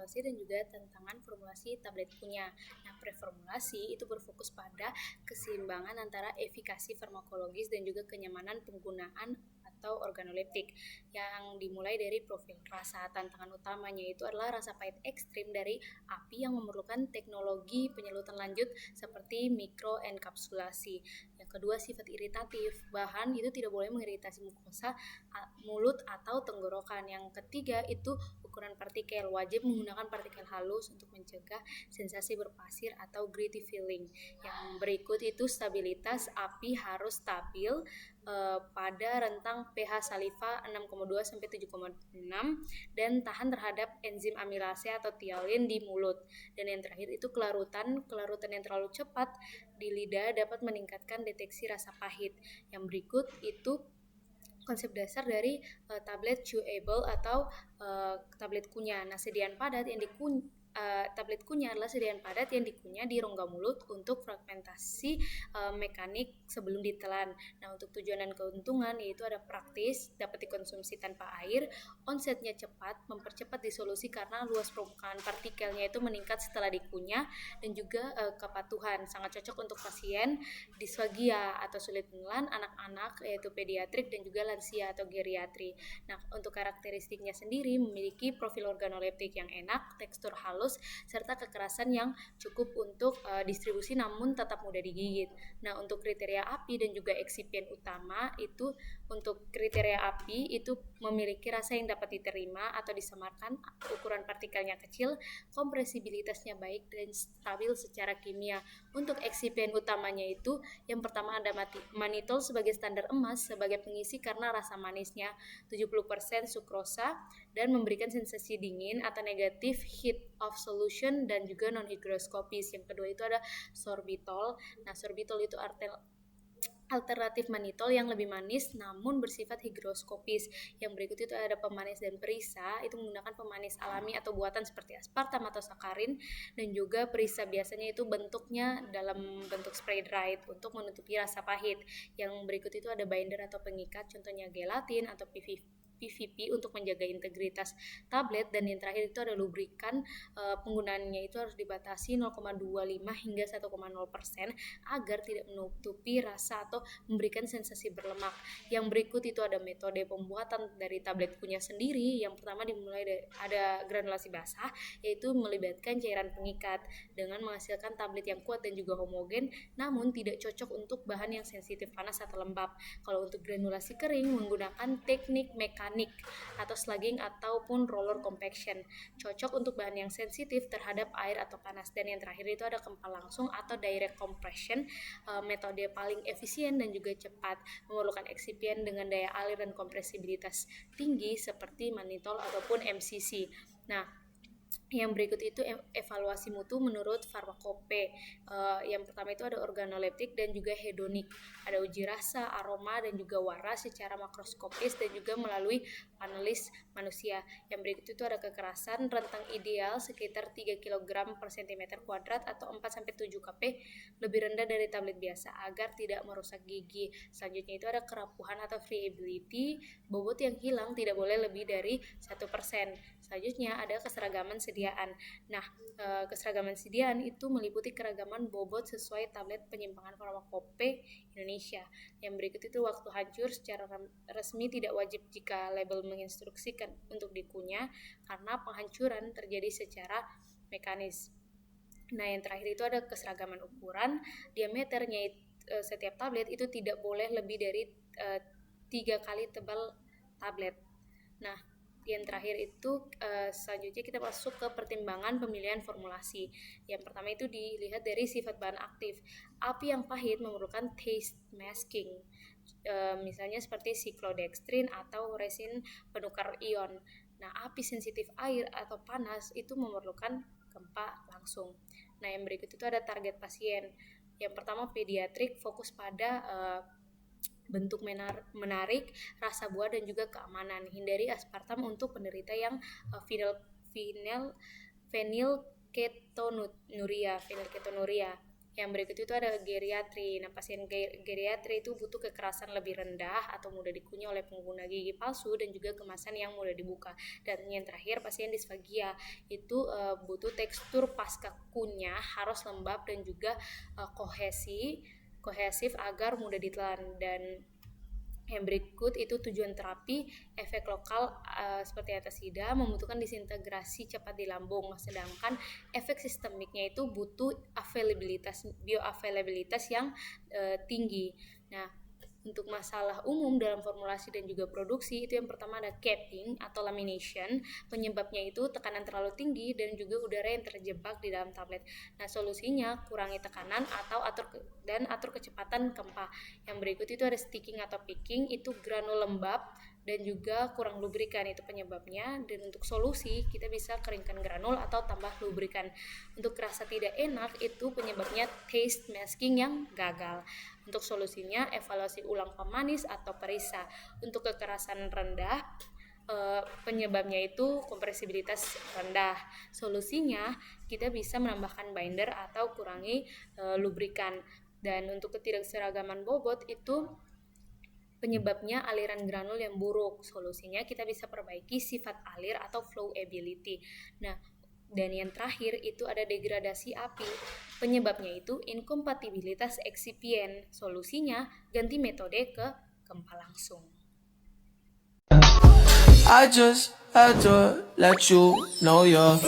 preformulasi dan juga tantangan formulasi tablet kunyah. Nah, preformulasi itu berfokus pada keseimbangan antara efikasi farmakologis dan juga kenyamanan penggunaan atau organoleptik yang dimulai dari profil rasa. Tantangan utamanya itu adalah rasa pahit ekstrim dari API yang memerlukan teknologi penyelutan lanjut seperti mikroenkapsulasi. Yang kedua, sifat iritatif. Bahan itu tidak boleh mengiritasi mukosa, mulut atau tenggorokan. Yang ketiga itu ukuran partikel. Wajib menggunakan partikel halus untuk mencegah sensasi berpasir atau gritty feeling. Yang berikut itu stabilitas API harus stabil pada rentang pH saliva 6,2 sampai 7,6 dan tahan terhadap enzim amilase atau tiolin di mulut. Dan yang terakhir itu kelarutan yang terlalu cepat di lidah dapat meningkatkan deteksi rasa pahit. Yang berikut itu konsep dasar dari tablet chewable atau tablet kunyah. Nah, sediaan padat yang tablet kunyah adalah sediaan padat yang dikunyah di rongga mulut untuk fragmentasi mekanik sebelum ditelan. Nah, untuk tujuan dan keuntungan yaitu ada praktis, dapat dikonsumsi tanpa air, onsetnya cepat, mempercepat disolusi karena luas permukaan partikelnya itu meningkat setelah dikunyah, dan juga kepatuhan, sangat cocok untuk pasien disfagia atau sulit menelan, anak-anak yaitu pediatrik dan juga lansia atau geriatri. Nah, untuk karakteristiknya sendiri memiliki profil organoleptik yang enak, tekstur halus, serta kekerasan yang cukup untuk distribusi namun tetap mudah digigit. Nah, untuk kriteria API dan juga eksipien utama itu untuk kriteria API itu memiliki rasa yang dapat diterima atau disamarkan, ukuran partikelnya kecil, kompresibilitasnya baik dan stabil secara kimia. Untuk eksipien utamanya itu yang pertama ada manitol sebagai standar emas sebagai pengisi karena rasa manisnya 70% sukrosa dan memberikan sensasi dingin atau negatif heat of solution dan juga non higroskopis. Yang kedua itu ada sorbitol. Nah, sorbitol itu alternatif manitol yang lebih manis namun bersifat higroskopis. Yang berikut itu ada pemanis dan perisa, itu menggunakan pemanis alami atau buatan seperti aspartam atau sakarin, dan juga perisa biasanya itu bentuknya dalam bentuk spray dried untuk menutupi rasa pahit. Yang berikut itu ada binder atau pengikat, contohnya gelatin atau PVP untuk menjaga integritas tablet. Dan yang terakhir itu ada lubrikan, penggunaannya itu harus dibatasi 0,25 hingga 1,0% agar tidak menutupi rasa atau memberikan sensasi berlemak. Yang berikut itu ada metode pembuatan dari tablet kunyah sendiri. Yang pertama dimulai dari ada granulasi basah, yaitu melibatkan cairan pengikat dengan menghasilkan tablet yang kuat dan juga homogen, namun tidak cocok untuk bahan yang sensitif panas atau lembab. Kalau untuk granulasi kering menggunakan teknik mekanik atau slugging ataupun roller compaction, cocok untuk bahan yang sensitif terhadap air atau panas. Dan yang terakhir itu ada kempal langsung atau direct compression, metode paling efisien dan juga cepat, memerlukan eksipien dengan daya alir dan kompresibilitas tinggi seperti manitol ataupun MCC. Nah, yang berikut itu evaluasi mutu menurut Farmakope. Yang pertama itu ada organoleptik dan juga hedonik. Ada uji rasa, aroma, dan juga warna secara makroskopis dan juga melalui panelis manusia. Yang berikut itu ada kekerasan rentang ideal sekitar 3 kg per cm kuadrat atau 4-7 kp, lebih rendah dari tablet biasa agar tidak merusak gigi. Selanjutnya itu ada kerapuhan atau friability, bobot yang hilang tidak boleh lebih dari 1%. Selanjutnya ada keseragaman sediaan. Nah, keseragaman sediaan itu meliputi keragaman bobot sesuai tablet penyimpangan Farmakope Indonesia. Yang berikut itu waktu hancur secara resmi tidak wajib jika label menginstruksikan untuk dikunyah karena penghancuran terjadi secara mekanis. Nah, yang terakhir itu ada keseragaman ukuran. Diameternya setiap tablet itu tidak boleh lebih dari 3 kali tebal tablet. Nah, yang terakhir itu selanjutnya kita masuk ke pertimbangan pemilihan formulasi. Yang pertama itu dilihat dari sifat bahan aktif. API yang pahit memerlukan taste masking, misalnya seperti cyclodextrin atau resin penukar ion. Nah, API sensitif air atau panas itu memerlukan gempa langsung. Nah, yang berikut itu ada target pasien. Yang pertama pediatrik, fokus pada bentuk menarik, rasa buah dan juga keamanan. Hindari aspartam untuk penderita yang fenilketonuria. Yang berikut itu ada geriatri. Nah, pasien geriatri itu butuh kekerasan lebih rendah atau mudah dikunyah oleh pengguna gigi palsu dan juga kemasan yang mudah dibuka. Dan yang terakhir, pasien disfagia itu butuh tekstur pasca kunyah harus lembab dan juga kohesif agar mudah ditelan. Dan yang berikut itu tujuan terapi, efek lokal seperti atasida membutuhkan disintegrasi cepat di lambung, sedangkan efek sistemiknya itu butuh bioavailabilitas yang tinggi. Nah, untuk masalah umum dalam formulasi dan juga produksi itu yang pertama ada capping atau lamination. Penyebabnya itu tekanan terlalu tinggi dan juga udara yang terjebak di dalam tablet. Nah, solusinya kurangi tekanan atau atur kecepatan kempa. Yang berikut itu ada sticking atau picking, itu granul lembab dan juga kurang lubrikan, itu penyebabnya. Dan untuk solusi kita bisa keringkan granul atau tambah lubrikan. Untuk rasa tidak enak itu penyebabnya taste masking yang gagal. Untuk solusinya evaluasi ulang pemanis atau perisa. Untuk kekerasan rendah penyebabnya itu kompresibilitas rendah. Solusinya kita bisa menambahkan binder atau kurangi lubrikan. Dan untuk ketidakseragaman bobot itu penyebabnya aliran granul yang buruk. Solusinya kita bisa perbaiki sifat alir atau flowability. Nah, dan yang terakhir itu ada degradasi api. Penyebabnya itu inkompatibilitas eksipien. Solusinya ganti metode ke gempa langsung. I just had to let you know you're